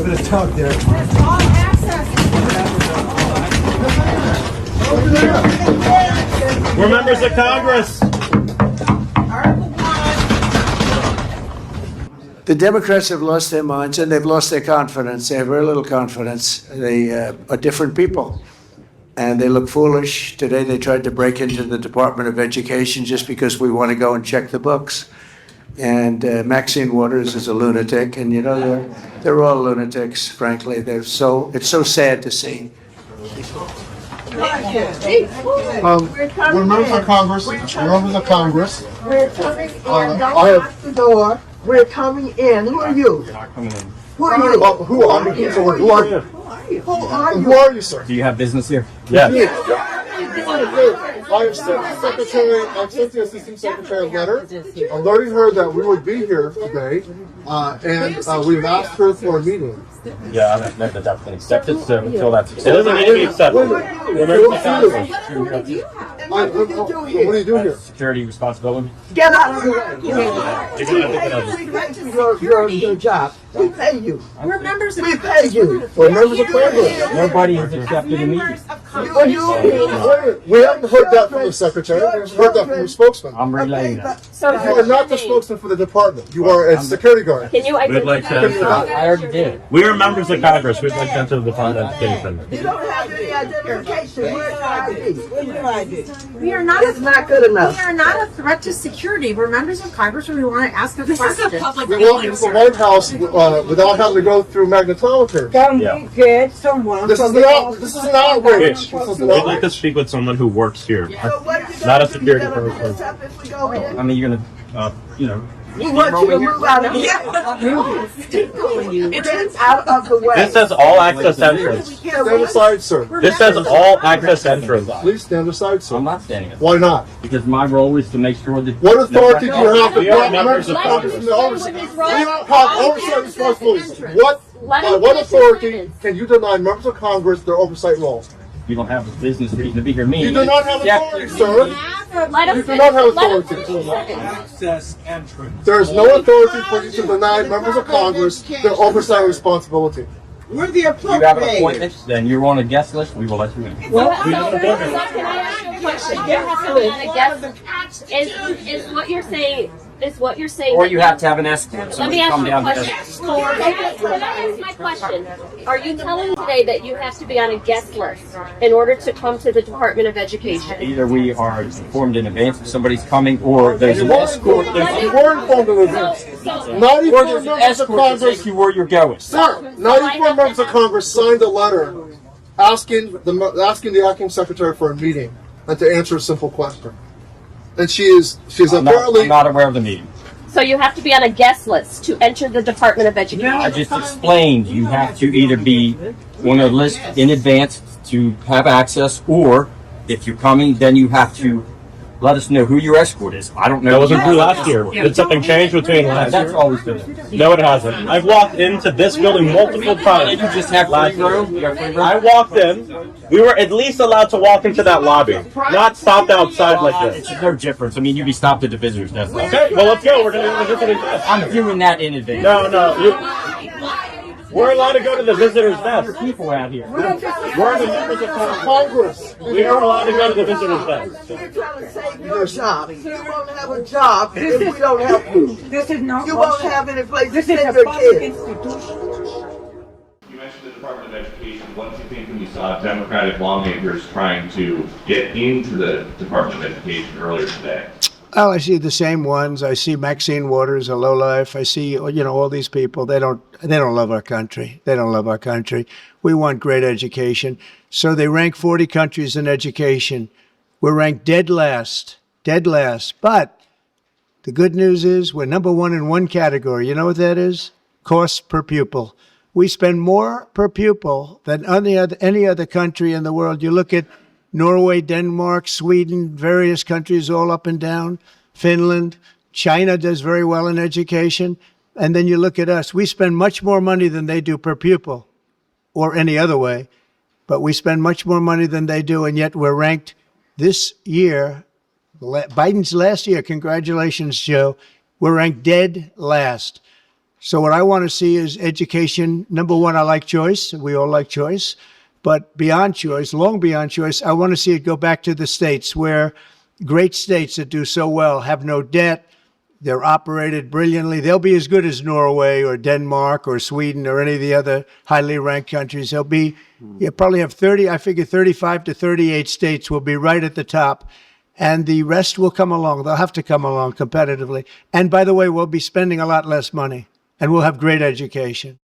bit of talk there. It's all access. We're members of Congress. Article 1. The Democrats have lost their minds and they've lost their confidence. They have very little confidence. They are different people. And they look foolish. Today they tried to break into the Department of Education just because we want to go and check the books. And Maxine Waters is a lunatic, and you know they're all lunatics. Frankly, it's so sad to see. We're members of Congress. We're members of Congress. We're coming in. Don't lock the door. We're coming in. Who are you? You're not coming in. Who are you? Who are you? Who are you? Who are you? Who are you, sir? Do you have business here? Yeah. I have sent the Assistant Secretary a letter alerting her that we would be here today, and we've asked her for a meeting. Yeah, that's been accepted, so until that's accepted. It doesn't need to be accepted. What do you do here? Security responsibility. Get out of the way. Your job. We pay you. We're members of We pay you. We're members of Congress. Nobody has accepted a meeting. We haven't heard that from the Secretary. We've heard that from the spokesman. I'm relaying that. So You are not the spokesman for the department. You are a security guard. Can you We'd like identify? to. I already did. We are members of Congress. We'd like to enter the Department of Education. You don't have any identification. Where's your ID? Where's your ID? We are not. It's not good enough. We are not a threat to security. We're members of Congress, and we want to ask a question. We walk into the White House without having to go through magnetometer. Come Yeah. get someone. This is an outrage. We'd like to speak with someone who works here. So what are you Not a gonna do? security You gonna person. mess up if we go in? I mean, you're gonna, We want you to move out of here. Get out of the way. This says all access entrance. Stand aside, sir. This says all access entrance. Please stand aside, sir. I'm not standing it. Why not? Because my role is to make sure that. What authority do you have to We are block members members of of Congress from the oversight? We don't have oversight responsibilities. Let him What finish his authority sentence. can you deny members of Congress their oversight role? You don't have a business reason to be here. Me. You do not have authority, sir. Let him You do finish. not have Let him authority. finish his sentence. Access entrance. There is no authority for you to deny members of Congress their oversight responsibility. We're the You have an appropriate. appointment, then you're on a guest list. We will let you in. So can I ask you a question? You have to be on a guest. Is what you're saying? Is what you're saying? Or that you have to have an escort. So Let we me ask come you a down question. to. Can I ask my question? Are you telling today that you have to be on a guest list in order to come to the Department of Education? Either we are informed in advance if somebody's coming, or there's an escort. You were informed of events. Or 94 there's an members of escort to Congress. take you where you're going. Sir, 94 members of Congress signed a letter asking the acting secretary for a meeting and to answer a simple question. And she's I'm apparently not aware of the meeting. So you have to be on a guest list to enter the Department of Education. I just explained you have to either be on a list in advance to have access, or if you're coming, then you have to let us know who your escort is. I don't know. That wasn't true last year. Did something change between last That's year? always been there. No, it hasn't. I've walked into this building multiple Did times. you just have free room? You got free room? I walked in. We were at least allowed to walk into that lobby, not stopped outside like It's this. no difference. I mean, you'd be stopped at the visitors desk. Okay, well, let's go. We're going to go to the visitors desk. I'm doing that in advance. No. We're allowed to go to the visitors desk. People out here. We're the members of Congress. We are allowed to go to the visitors desk. We're trying to save your job. You won't have a job if we don't help you. This is not. You won't have any place to This is send a your public kids. institution. You mentioned the Department of Education. What do you think when you saw Democratic lawmakers trying to get into the Department of Education earlier today? Well, I see the same ones. I see Maxine Waters, a lowlife. I see, all these people. They don't love our country. They don't love our country. We want great education. So they rank 40 countries in education. We're ranked dead last. But the good news is we're number one in one category. You know what that is? Cost per pupil. We spend more per pupil than any other country in the world. You look at Norway, Denmark, Sweden, various countries all up and down, Finland, China does very well in education. And then you look at us. We spend much more money than they do per pupil or any other way, but we spend much more money than they do. And yet we're ranked this year, Biden's last year, congratulations, Joe, we're ranked dead last. So what I want to see is education. Number one, I like choice. We all like choice. But beyond choice, long beyond choice, I want to see it go back to the states where great states that do so well have no debt. They're operated brilliantly. They'll be as good as Norway or Denmark or Sweden or any of the other highly ranked countries. They'll be, you probably have 30, I figure 35 to 38 states will be right at the top. And the rest will come along. They'll have to come along competitively. And by the way, we'll be spending a lot less money and we'll have great education.